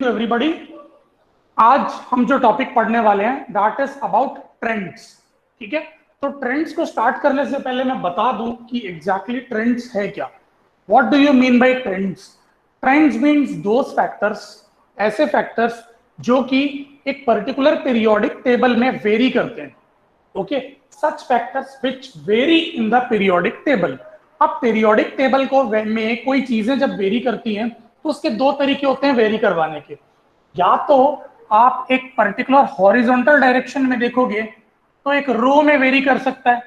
To everybody. आज हम जो टॉपिक पढ़ने वाले हैं दैट इज अबाउट ट्रेंड्स। ठीक है, तो ट्रेंड्स को स्टार्ट करने से पहले मैं बता दूं कि एग्जैक्टली ट्रेंड्स है क्या। What do you mean by trends? Trends means those factors, ऐसे फैक्टर्स जो कि एक पर्टिकुलर पीरियोडिक टेबल में वेरी करते हैं। Okay, such factors which very in the periodic table. अब पीरियोडिक टेबल को में कोई चीजें जब वेरी करती हैं तो उसके दो तरीके होते हैं वेरी करवाने के। या तो आप एक पर्टिकुलर हॉरिजॉन्टल डायरेक्शन में देखोगे तो एक रो में वेरी कर सकता है,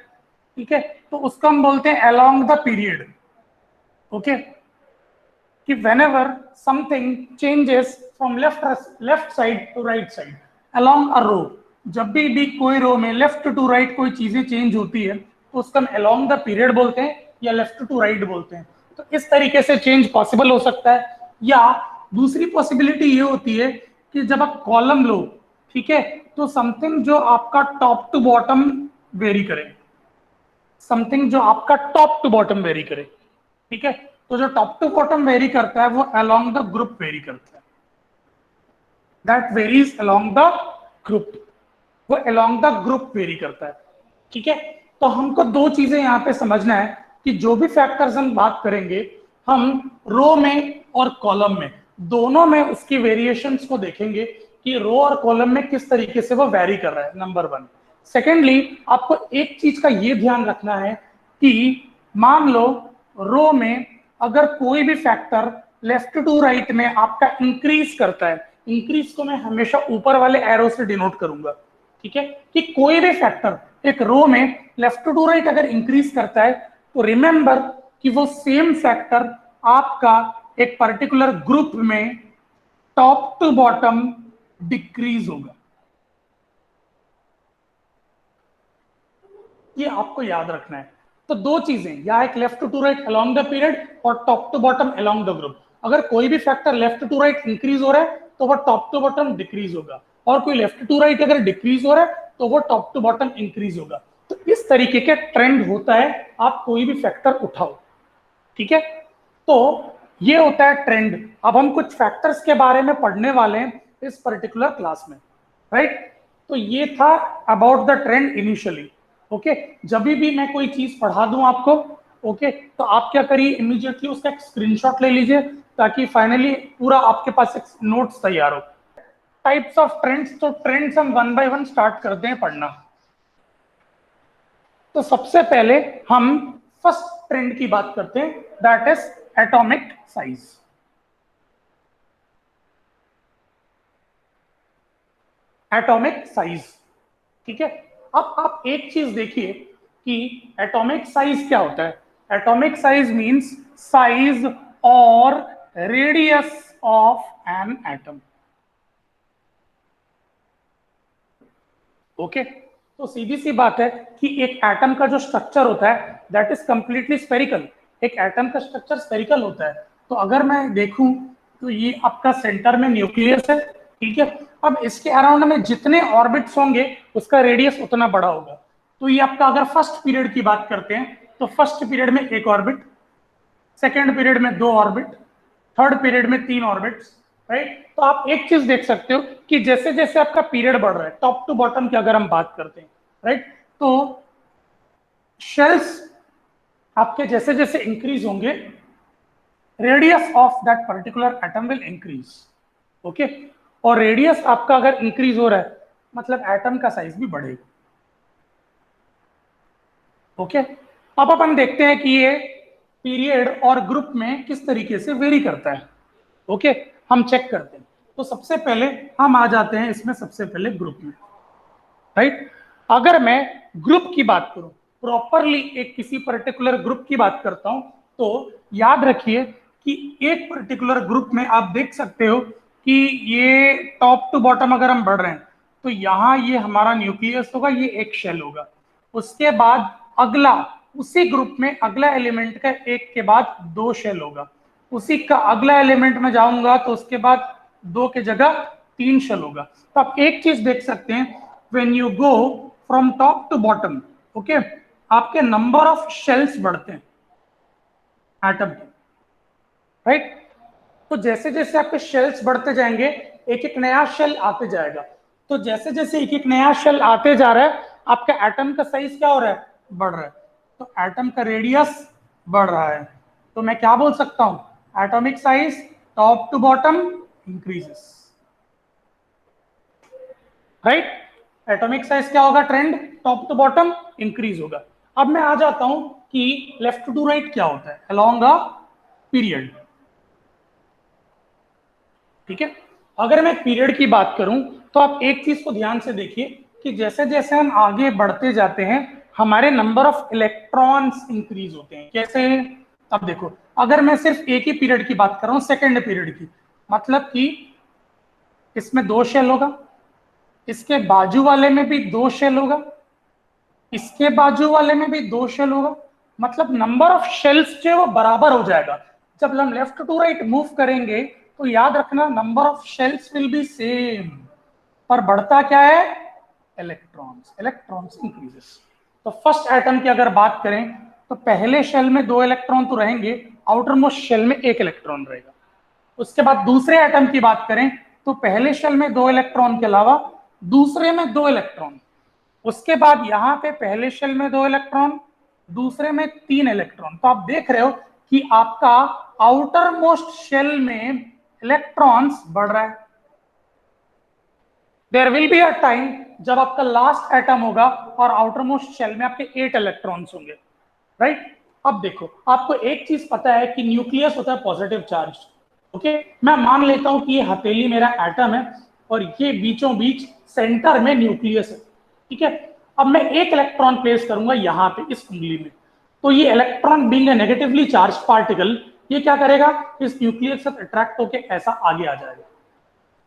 ठीक है, तो उसको हम बोलते हैं अलोंग द पीरियड। ओके, कि whenever something changes from left side to right side along a row, जब भी कोई रो में लेफ्ट टू राइट कोई चीजें चेंज होती है तो उसको हम अलोंग द पीरियड बोलते हैं या लेफ्ट टू राइट बोलते हैं। तो इस तरीके से चेंज पॉसिबल हो सकता है। या दूसरी पॉसिबिलिटी ये होती है कि जब आप कॉलम लो, ठीक है, तो समथिंग जो आपका टॉप टू बॉटम वेरी करे, समथिंग जो आपका टॉप टू बॉटम वेरी करे, ठीक है, तो जो टॉप टू बॉटम वेरी करता है वो अलोंग द ग्रुप वेरी करता है। That varies along the group, वो अलोंग द ग्रुप वेरी करता है। ठीक है, तो हमको दो चीजें यहां पे समझना है कि जो भी फैक्टर्स हम बात करेंगे हम रो में और कॉलम में दोनों में उसकी वेरिएशंस को देखेंगे कि रो और कॉलम में किस तरीके से वो वेरी कर रहा है, नंबर वन। सेकेंडली, आपको एक चीज का ये ध्यान रखना है कि मान लो रो में अगर कोई भी फैक्टर लेफ्ट टू राइट में आपका इंक्रीज करता है, इंक्रीज को मैं हमेशा ऊपर वाले एरो से डिनोट करूंगा, ठीक है, कि कोई भी फैक्टर एक रो में लेफ्ट टू राइट अगर इंक्रीज करता है तो रिमेंबर कि वो सेम फैक्टर आपका एक पर्टिकुलर ग्रुप में टॉप टू बॉटम डिक्रीज होगा। ये आपको याद रखना है। तो दो चीजें, या एक left to right along the period और top to bottom along the group. अगर कोई भी factor left to right increase हो रहा है तो वो टॉप टू बॉटम डिक्रीज होगा, और कोई लेफ्ट टू राइट अगर डिक्रीज हो रहा है तो वो टॉप टू बॉटम इंक्रीज होगा। तो इस तरीके के ट्रेंड होता है, आप कोई भी फैक्टर उठाओ, ठीक है, तो ये होता है ट्रेंड। अब हम कुछ फैक्टर्स के बारे में पढ़ने वाले हैं इस पर्टिकुलर क्लास में, राइट। तो ये था about the trend initially. Okay, जब भी मैं कोई चीज पढ़ा दूं आपको, ओके, तो आप क्या करिए, इमीडिएटली उसका एक स्क्रीनशॉट ले लीजिए ताकि फाइनली पूरा आपके पास एक नोट्स तैयार हो। टाइप्स ऑफ ट्रेंड्स, तो ट्रेंड्स हम वन बाय वन स्टार्ट करते हैं पढ़ना। तो सबसे पहले हम फर्स्ट ट्रेंड की बात करते हैं, that is atomic size. Atomic size, ठीक है। अब आप एक चीज देखिए कि एटॉमिक साइज क्या होता है। एटॉमिक साइज मींस साइज और radius of an atom. Okay, तो सीधी सी बात है कि एक एटम का जो स्ट्रक्चर होता है दैट इज कंप्लीटली स्फेरिकल। एक एटम का स्ट्रक्चर स्फेरिकल होता है। तो अगर मैं देखूं तो ये आपका सेंटर में न्यूक्लियस है, ठीक है। अब इसके अराउंड में जितने ऑर्बिट्स होंगे उसका रेडियस उतना बड़ा होगा। तो ये आपका अगर फर्स्ट पीरियड की बात करते हैं तो फर्स्ट पीरियड में एक ऑर्बिट, सेकेंड पीरियड में दो ऑर्बिट, थर्ड पीरियड में तीन ऑर्बिट्स, राइट। तो आप एक चीज देख सकते हो कि जैसे जैसे आपका पीरियड बढ़ रहा है टॉप टू बॉटम की अगर हम बात करते हैं, राइट, तो शेल्स आपके जैसे जैसे इंक्रीज होंगे radius of that particular atom will increase. Okay, और रेडियस आपका अगर इंक्रीज हो रहा है मतलब एटम का साइज भी बढ़ेगा। ओके, अब अपन देखते हैं कि ये पीरियड और ग्रुप में किस तरीके से वेरी करता है। ओके, हम चेक करते हैं। तो सबसे पहले हम आ जाते हैं इसमें सबसे पहले ग्रुप में, राइट। अगर मैं ग्रुप की बात करूं, प्रॉपरली एक किसी पर्टिकुलर ग्रुप की बात करता हूं, तो याद रखिए कि एक पर्टिकुलर ग्रुप में आप देख सकते हो कि ये टॉप टू बॉटम अगर हम बढ़ रहे हैं तो यहाँ ये हमारा न्यूक्लियस होगा, ये एक शेल होगा। उसके बाद अगला, उसी ग्रुप में अगला एलिमेंट का एक के बाद दो शेल होगा। उसी का अगला एलिमेंट में जाऊंगा तो उसके बाद दो के जगह तीन शेल होगा। तो आप एक चीज देख सकते हैं, when you go from top to bottom, okay, आपके नंबर ऑफ शेल्स बढ़ते हैं एटम के, राइट। तो जैसे जैसे आपके शेल्स बढ़ते जाएंगे एक एक नया शेल आते जाएगा। तो जैसे जैसे एक एक नया शेल आते जा रहा है, आपका एटम का साइज क्या हो रहा है, बढ़ रहा है। तो एटम का रेडियस बढ़ रहा है। तो मैं क्या बोल सकता हूं, atomic size top to bottom increases, right. Atomic size क्या होगा, trend top to bottom increase होगा। अब मैं आ जाता हूं कि लेफ्ट टू राइट क्या होता है, अलोंग अ पीरियड। ठीक है, अगर मैं पीरियड की बात करूं तो आप एक चीज को ध्यान से देखिए कि जैसे जैसे हम आगे बढ़ते जाते हैं हमारे नंबर ऑफ इलेक्ट्रॉन्स इंक्रीज होते हैं। कैसे, अब देखो, अगर मैं सिर्फ एक ही पीरियड की बात कर रहा हूं, सेकेंड पीरियड की, मतलब कि इसमें 2 शेल होगा, इसके बाजू वाले में भी 2 शेल होगा, इसके बाजू वाले में भी 2 शेल होगा, मतलब नंबर ऑफ शेल्स जो है वो बराबर हो जाएगा। जब हम लेफ्ट टू राइट मूव करेंगे तो याद रखना number of shells will be same, पर बढ़ता क्या है, इलेक्ट्रॉन्स, इलेक्ट्रॉन्स इंक्रीजेस। तो फर्स्ट एटम की अगर बात करें तो पहले शेल में 2 इलेक्ट्रॉन तो रहेंगे, आउटर मोस्ट शेल में 1 इलेक्ट्रॉन रहेगा। उसके बाद दूसरे एटम की बात करें तो पहले शेल में 2 इलेक्ट्रॉन के अलावा दूसरे में 2 इलेक्ट्रॉन। उसके बाद यहां पे पहले शेल में 2 इलेक्ट्रॉन, दूसरे में 3 इलेक्ट्रॉन। तो आप देख रहे हो कि आपका आउटर मोस्ट शेल में इलेक्ट्रॉन्स बढ़ रहा है। There will be a time जब आपका लास्ट एटम होगा और आउटर मोस्ट शेल में आपके 8 इलेक्ट्रॉन्स होंगे, राइट। अब देखो, आपको एक चीज पता है कि न्यूक्लियस होता है पॉजिटिव चार्ज। ओके, मैं मान लेता हूं कि ये हथेली मेरा एटम है और ये बीचों बीच सेंटर में न्यूक्लियस है। ठीक है, अब मैं एक इलेक्ट्रॉन प्लेस करूंगा यहां पे इस उंगली में, तो ये electron being a negatively charge particle, ये क्या करेगा, इस न्यूक्लियस के साथ अट्रैक्ट होकर ऐसा आगे आ जाएगा।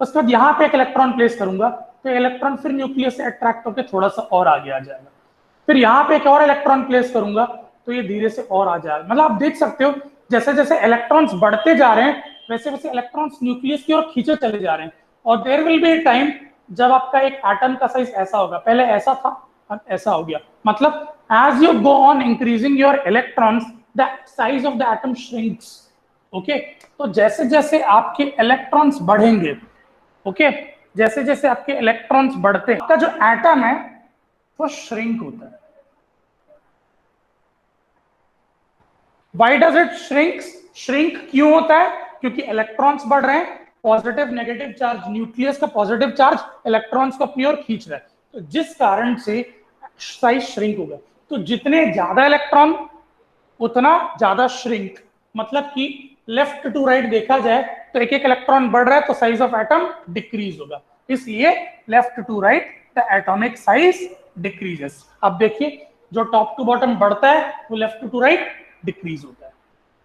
उसके बाद यहां पे एक इलेक्ट्रॉन प्लेस करूंगा तो इलेक्ट्रॉन फिर न्यूक्लियस से अट्रैक्ट होकर थोड़ा सा और आगे आ जाएगा। फिर यहां पे एक और इलेक्ट्रॉन प्लेस करूंगा तो ये धीरे से और आ जाएगा। मतलब आप देख सकते हो जैसे जैसे इलेक्ट्रॉन्स बढ़ते जा रहे हैं वैसे वैसे इलेक्ट्रॉन्स न्यूक्लियस की ओर खींचे चले जा रहे हैं। और देयर विल बी टाइम जब आपका एक एटम का साइज ऐसा होगा, पहले ऐसा था अब ऐसा हो गया। मतलब as you go on increasing your electrons the size of the atom shrinks. Okay, तो जैसे जैसे आपके इलेक्ट्रॉन्स बढ़ेंगे, ओके, जैसे जैसे आपके इलेक्ट्रॉन्स बढ़ते हैं आपका जो एटम है वो श्रिंक होता है। Why does it shrink? Shrink क्यों होता है, क्योंकि इलेक्ट्रॉन्स बढ़ रहे हैं, पॉजिटिव नेगेटिव चार्ज, न्यूक्लियस का पॉजिटिव चार्ज इलेक्ट्रॉन्स को अपनी ओर खींच रहा है, तो जिस कारण से साइज श्रिंक होगा। तो जितने ज्यादा इलेक्ट्रॉन उतना ज्यादा श्रिंक, मतलब कि लेफ्ट टू राइट देखा जाए तो एक एक इलेक्ट्रॉन बढ़ रहा है तो साइज ऑफ एटम डिक्रीज होगा, इसलिए left to right the atomic size decreases. अब देखिए जो टॉप टू बॉटम बढ़ता है वो लेफ्ट टू राइट डिक्रीज होता है,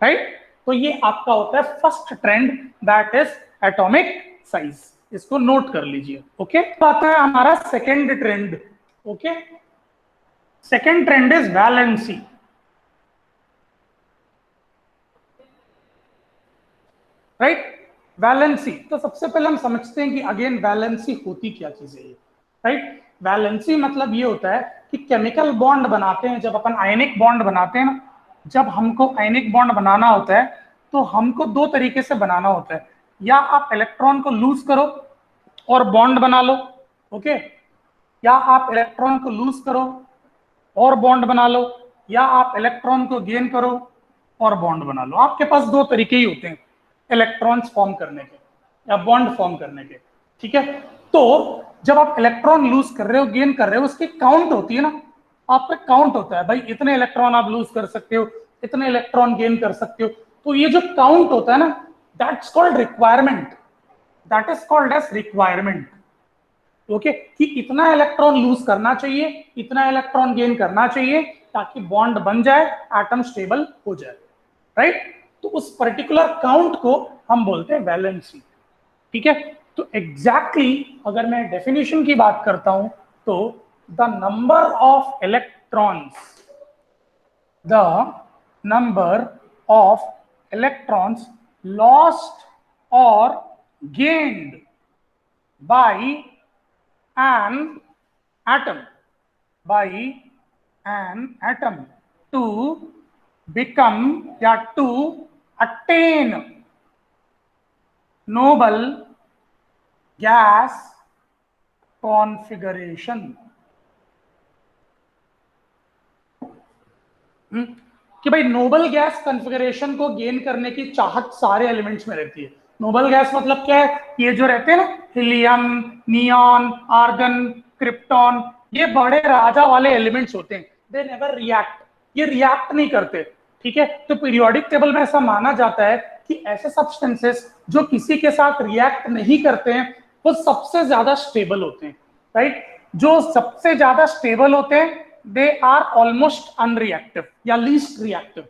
राइट। तो ये आपका होता है first trend, that is atomic size. इसको नोट कर लीजिए। ओके, आता है हमारा second trend. Okay, second trend is valency. Right, valency. तो सबसे पहले हम समझते हैं कि अगेन वैलेंसी होती क्या चीज है, राइट। वैलेंसी मतलब ये होता है कि केमिकल बॉन्ड बनाते हैं, जब अपन आयनिक बॉन्ड बनाते हैं ना, जब हमको आयनिक बॉन्ड बनाना होता है तो हमको 2 तरीके से बनाना होता है। या आप इलेक्ट्रॉन को लूज करो और बॉन्ड बना लो, ओके, या आप इलेक्ट्रॉन को लूज करो और बॉन्ड बना लो, या आप इलेक्ट्रॉन को गेन करो और बॉन्ड बना लो। आपके पास 2 तरीके ही होते हैं इलेक्ट्रॉन्स फॉर्म करने के या बॉन्ड फॉर्म करने के। ठीक है, तो जब आप इलेक्ट्रॉन लूज कर रहे हो गेन कर रहे हो उसकी काउंट होती है ना, आपका काउंट होता है भाई इतने इलेक्ट्रॉन आप लूज कर सकते हो, इतने इलेक्ट्रॉन गेन कर सकते हो। तो ये जो काउंट होता है ना, that's called requirement, that is called edge requirement. Okay, कि इतना इलेक्ट्रॉन लूज करना चाहिए, इतना इलेक्ट्रॉन गेन करना चाहिए ताकि बॉन्ड बन जाए, एटम स्टेबल हो जाए, राइट। तो उस पर्टिकुलर काउंट को हम बोलते हैं वैलेंसी। ठीक है, तो एग्जैक्टली अगर मैं डेफिनेशन की बात करता हूं तो the number of electrons, the number of electrons lost और gained by an atom, by an atom to become या to attain noble gas configuration, कि भाई नोबल गैस कॉन्फ़िगरेशन को गेन करने की चाहत सारे एलिमेंट्स में रहती है। नोबल गैस मतलब क्या है? ये जो रहते हैं ना, हीलियम, नियॉन, आर्गन, क्रिप्टॉन, ये बड़े राजा वाले एलिमेंट्स होते हैं। दे नेवर रिएक्ट, ये रिएक्ट नहीं करते, ठीक है। तो पीरियोडिक टेबल में ऐसा माना जाता है कि ऐसे सब्सटेंसेस जो किसी के साथ रिएक्ट नहीं करते हैं वो सबसे ज्यादा स्टेबल होते हैं, राइट। जो सबसे ज्यादा स्टेबल होते हैं दे आर ऑलमोस्ट अनरिएक्टिव या लीस्ट रिएक्टिव,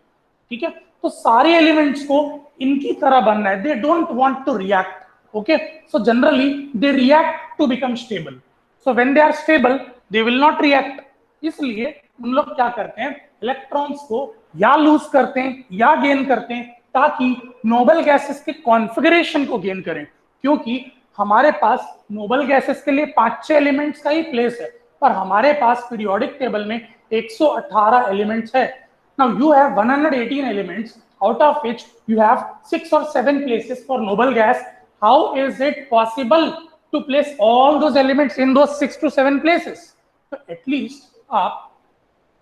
ठीक है। तो सारे एलिमेंट्स को इनकी तरह बनना है, they don't want to react, okay. So generally they react to become stable, so when they are stable they will not react. इसलिए उन लोग क्या करते हैं, इलेक्ट्रॉन्स को या लूज करते हैं या गेन करते हैं ताकि नोबल गैसेस के कॉन्फ़िगरेशन को गेन करें, क्योंकि हमारे पास नोबल गैसेस के लिए 5-6 एलिमेंट्स का ही प्लेस है, पर हमारे पास पीरियोडिक टेबल में 118 एलिमेंट्स है। Now you have 118 elements, out of which you have 6 or 7 places for noble gas. How is it possible to place all those elements in those 6 to 7 places? तो at least आप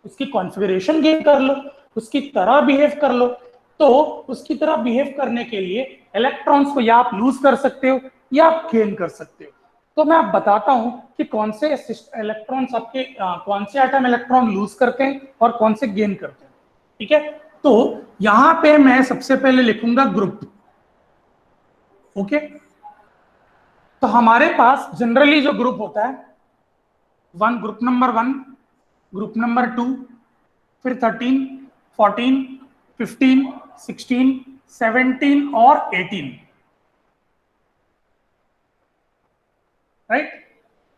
उसकी configuration gain कर लो, उसकी तरह behave कर लो। तो उसकी तरह बिहेव करने के लिए इलेक्ट्रॉन्स को या आप लूज कर सकते हो या आप गेन कर सकते हो। तो मैं आप बताता हूं कि कौन से इलेक्ट्रॉन्स आपके कौन से एटम इलेक्ट्रॉन लूज करते हैं और कौन से गेन करते हैं, ठीक है। तो यहां पे मैं सबसे पहले लिखूंगा ग्रुप, ओके। तो हमारे पास जनरली जो ग्रुप होता है, ग्रुप नंबर 1, ग्रुप नंबर 2, फिर 13, 14, 15, 16, 17 और 18, राइट।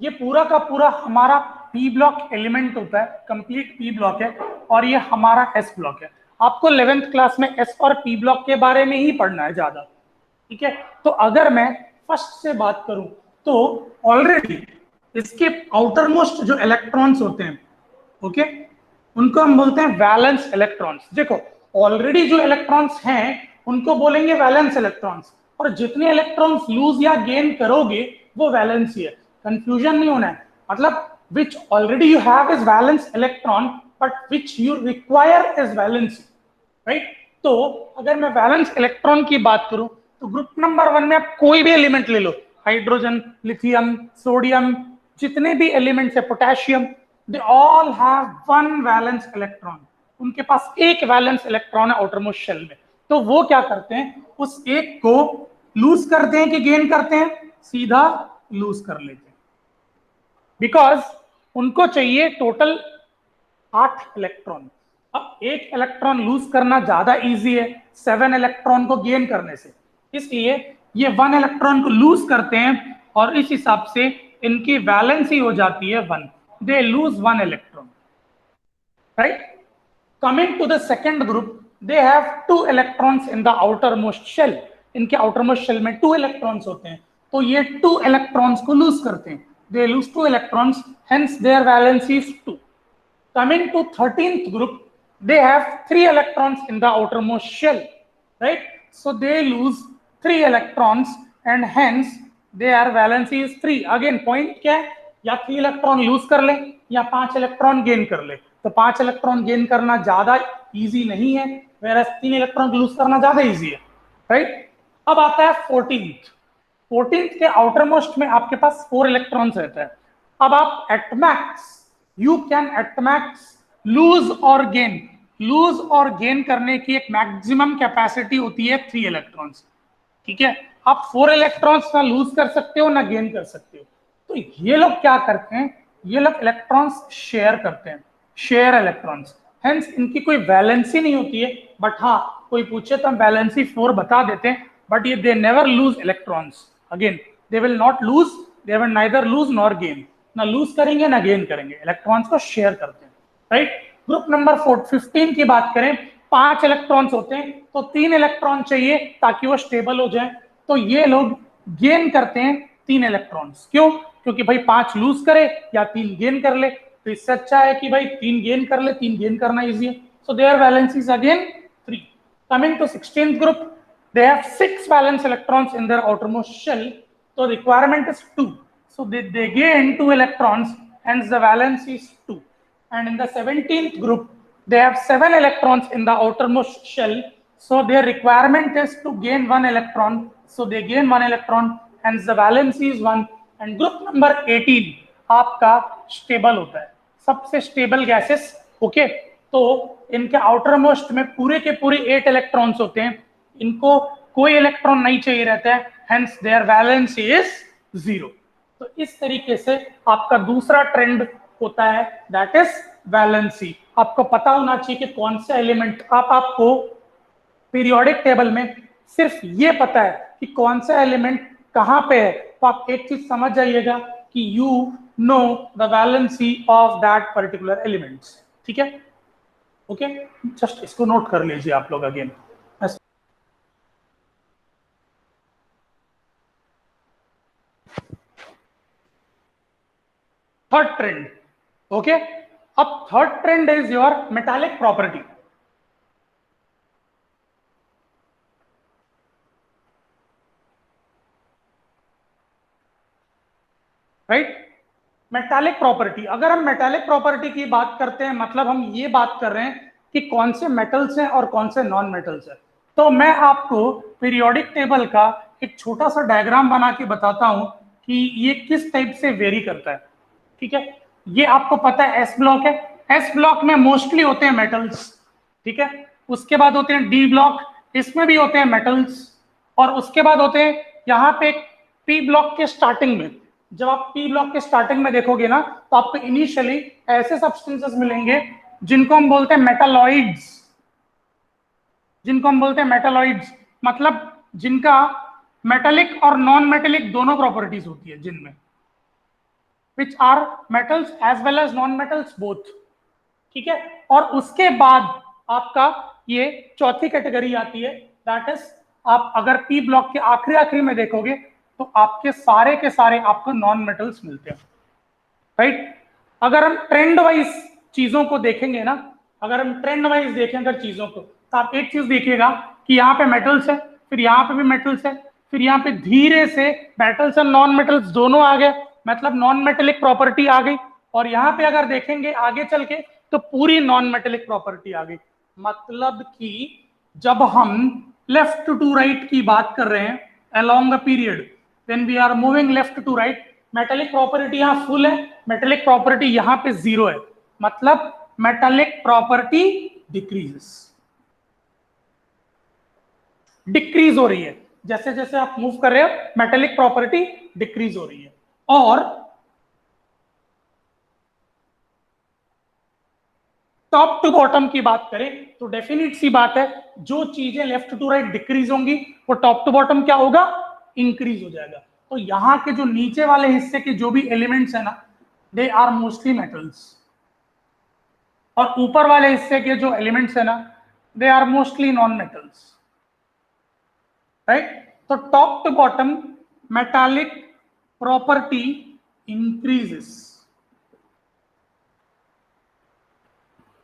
ये पूरा का पूरा हमारा पी ब्लॉक एलिमेंट होता है, कंप्लीट पी ब्लॉक है, और ये हमारा एस ब्लॉक है। आपको 11th क्लास में एस और पी ब्लॉक के बारे में ही पढ़ना है ज्यादा, ठीक है। तो अगर मैं फर्स्ट से बात करूं तो ऑलरेडी इसके आउटर मोस्ट जो इलेक्ट्रॉन्स होते हैं, ओके, उनको हम बोलते हैं वैलेंस इलेक्ट्रॉन्स। देखो ऑलरेडी जो इलेक्ट्रॉन्स हैं उनको बोलेंगे वैलेंस इलेक्ट्रॉन्स, और जितने इलेक्ट्रॉन्स लूज या गेन करोगे वो वैलेंस ही है, कंफ्यूजन नहीं होना है। मतलब which already you have is valence electron but which you require is valency, right. तो अगर मैं वैलेंस इलेक्ट्रॉन की बात करूं तो ग्रुप नंबर 1 में आप कोई भी एलिमेंट ले लो, हाइड्रोजन, लिथियम, सोडियम, जितने भी एलिमेंट्स है, potassium, they all have one valence electron. उनके पास एक वैलेंस इलेक्ट्रॉन है आउटरमोस्ट शेल में। तो वो क्या करते हैं, उस एक को लूज करते हैं कि गेन करते हैं? सीधा लूज कर लेते हैं, बिकॉज उनको चाहिए टोटल 8 इलेक्ट्रॉन। अब एक इलेक्ट्रॉन लूज करना ज्यादा इजी है 7 इलेक्ट्रॉन को गेन करने से, इसलिए ये 1 इलेक्ट्रॉन को लूज करते हैं और इस हिसाब से इनकी वैलेंसी हो जाती है 1, they lose 1 electron, right. Coming to the second group, they have 2 electrons in the outermost shell. इनके आउटर मोस्ट शेल में 2 इलेक्ट्रॉन्स होते हैं, तो ये 2 इलेक्ट्रॉन्स को लूज करते हैं, they lose 2 electrons, hence their valency is 2। Coming to 13th group, they have 3 electrons in the outermost shell, right? So they lose 3 electrons and hence their valency is 3. Again point क्या है, या 3 electron lose कर ले या 5 electron gain कर ले। तो 5 electron gain करना ज्यादा इजी नहीं है, whereas 3 इलेक्ट्रॉन लूज करना ज्यादा इजी है, राइट। अब आता है 14th के आउटरमोस्ट में आपके पास 4 इलेक्ट्रॉन्स रहता है। अब आप at max you can at max lose or gain, lose और गेन करने की एक मैक्सिमम कैपेसिटी होती है 3 इलेक्ट्रॉन्स, ठीक है। आप 4 इलेक्ट्रॉन्स ना लूज कर सकते हो ना गेन कर सकते हो। तो ये लोग क्या करते हैं, ये लोग इलेक्ट्रॉन्स शेयर करते हैं, शेयर इलेक्ट्रॉन्स, हेंस इनकी कोई वैलेंसी नहीं होती है। बट हाँ, कोई पूछे तो हम वैलेंसी 4 बता देते हैं, बट ये they never lose electrons. Again they will not lose, they will neither lose nor gain, ना लूज करेंगे ना गेन करेंगे, इलेक्ट्रॉन्स को शेयर करते हैं, राइट। ग्रुप नंबर 15 की बात करें, 5 इलेक्ट्रॉन्स होते हैं, तो 3 इलेक्ट्रॉन चाहिए ताकि वो स्टेबल हो जाए। तो ये लोग गेन करते हैं 3 इलेक्ट्रॉन्स, क्यों? क्योंकि भाई 5 लूज करे या 3 गेन कर ले, तो इससे अच्छा है कि भाई 3 गेन कर ले, 3 गेन करना इजी है। So their valency is again 3। Coming to 16th group, they have 6 valence electrons in their outermost shell. So requirement is 2. So they gain 2 electrons, hence the valence is 2. And in the 17th group, they have 7 electrons in the outermost shell. So their requirement is to gain 1 electron. So they gain 1 electron, hence the valence is 1. And group number 18 आपका stable होता है, सबसे stable gases. Okay, तो इनके outer most में पूरे के पूरे 8 इलेक्ट्रॉन्स होते हैं, इनको कोई इलेक्ट्रॉन नहीं चाहिए रहता है, हेंस देयर वैलेंस इज 0. तो इस तरीके से आपका दूसरा ट्रेंड होता है, दैट इज वैलेंसी. आपको पता होना चाहिए कि कौन सा एलिमेंट, आपको पीरियोडिक टेबल में सिर्फ ये पता है कि कौन सा एलिमेंट कहां पे है, तो आप एक चीज समझ जाइएगा कि you know the valency of that particular elements. ठीक है, ओके, जस्ट इसको नोट कर लीजिए आप लोग अगेन. Third trend. ओके, अब third trend is your metallic property. Right, metallic property. अगर हम मेटालिक प्रॉपर्टी की बात करते हैं, मतलब हम ये बात कर रहे हैं कि कौन से मेटल्स हैं और कौन से नॉन मेटल्स हैं. तो मैं आपको पीरियोडिक टेबल का एक छोटा सा डायग्राम बना के बताता हूं कि ये किस टाइप से वेरी करता है. ठीक है, ये आपको पता है एस ब्लॉक है, एस ब्लॉक में मोस्टली होते हैं मेटल्स. ठीक है, उसके बाद होते हैं डी ब्लॉक, इसमें भी होते हैं मेटल्स, और उसके बाद होते हैं यहाँ पे पी ब्लॉक के स्टार्टिंग में. जब आप पी ब्लॉक के स्टार्टिंग में देखोगे ना, तो आपको इनिशियली ऐसे सब्सटेंसेस मिलेंगे जिनको हम बोलते हैं मेटालॉइड्स. जिनको हम बोलते हैं मेटालॉइड्स, मतलब जिनका मेटालिक और नॉन मेटालिक दोनों प्रॉपर्टीज होती है, जिनमें which are metals as well as non metals both. ठीक है, और उसके बाद आपका ये चौथी कैटेगरी आती है, दैट इज आप अगर पी ब्लॉक के आखिरी में देखोगे तो आपके सारे के सारे आपको नॉन मेटल्स मिलते हैं. राइट, अगर हम ट्रेंड वाइज चीजों को देखेंगे ना, अगर हम ट्रेंड वाइज देखें अगर चीजों को, तो आप एक चीज देखिएगा कि यहाँ पे मेटल्स है, फिर यहाँ पे भी मेटल्स है, फिर यहाँ पे धीरे से मेटल्स और नॉन मेटल्स दोनों आ गए, मतलब नॉन मेटेलिक प्रॉपर्टी आ गई. और यहाँ पे अगर देखेंगे आगे चल के तो पूरी नॉन मेटेलिक प्रॉपर्टी आ गई. मतलब कि जब हम लेफ्ट टू राइट की बात कर रहे हैं along the period, when we are moving left to right, metallic property यहाँ फुल है, मेटेलिक प्रॉपर्टी यहाँ पे 0 है, मतलब मेटेलिक प्रॉपर्टी डिक्रीजेस, डिक्रीज हो रही है. जैसे जैसे आप मूव कर रहे हो मेटेलिक प्रॉपर्टी डिक्रीज हो रही है. और टॉप टू बॉटम की बात करें तो डेफिनेट सी बात है, जो चीजें लेफ्ट टू राइट डिक्रीज होंगी वो टॉप टू बॉटम क्या होगा, इंक्रीज हो जाएगा. तो यहाँ के जो नीचे वाले हिस्से के जो भी एलिमेंट्स है ना, दे आर मोस्टली मेटल्स, और ऊपर वाले हिस्से के जो एलिमेंट्स है ना, they are mostly non metals. Right, तो top to bottom metallic property increases.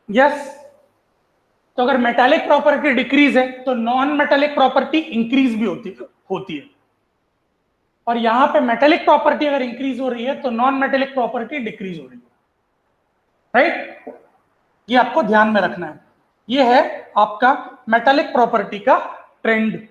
Yes, तो अगर मेटालिक प्रॉपर्टी डिक्रीज है तो नॉन मेटालिक प्रॉपर्टी इंक्रीज भी होती है. और यहां पे मेटालिक प्रॉपर्टी अगर इंक्रीज हो रही है तो नॉन मेटालिक प्रॉपर्टी डिक्रीज हो रही है. राइट, ये आपको ध्यान में रखना है. ये है आपका मेटालिक प्रॉपर्टी का ट्रेंड.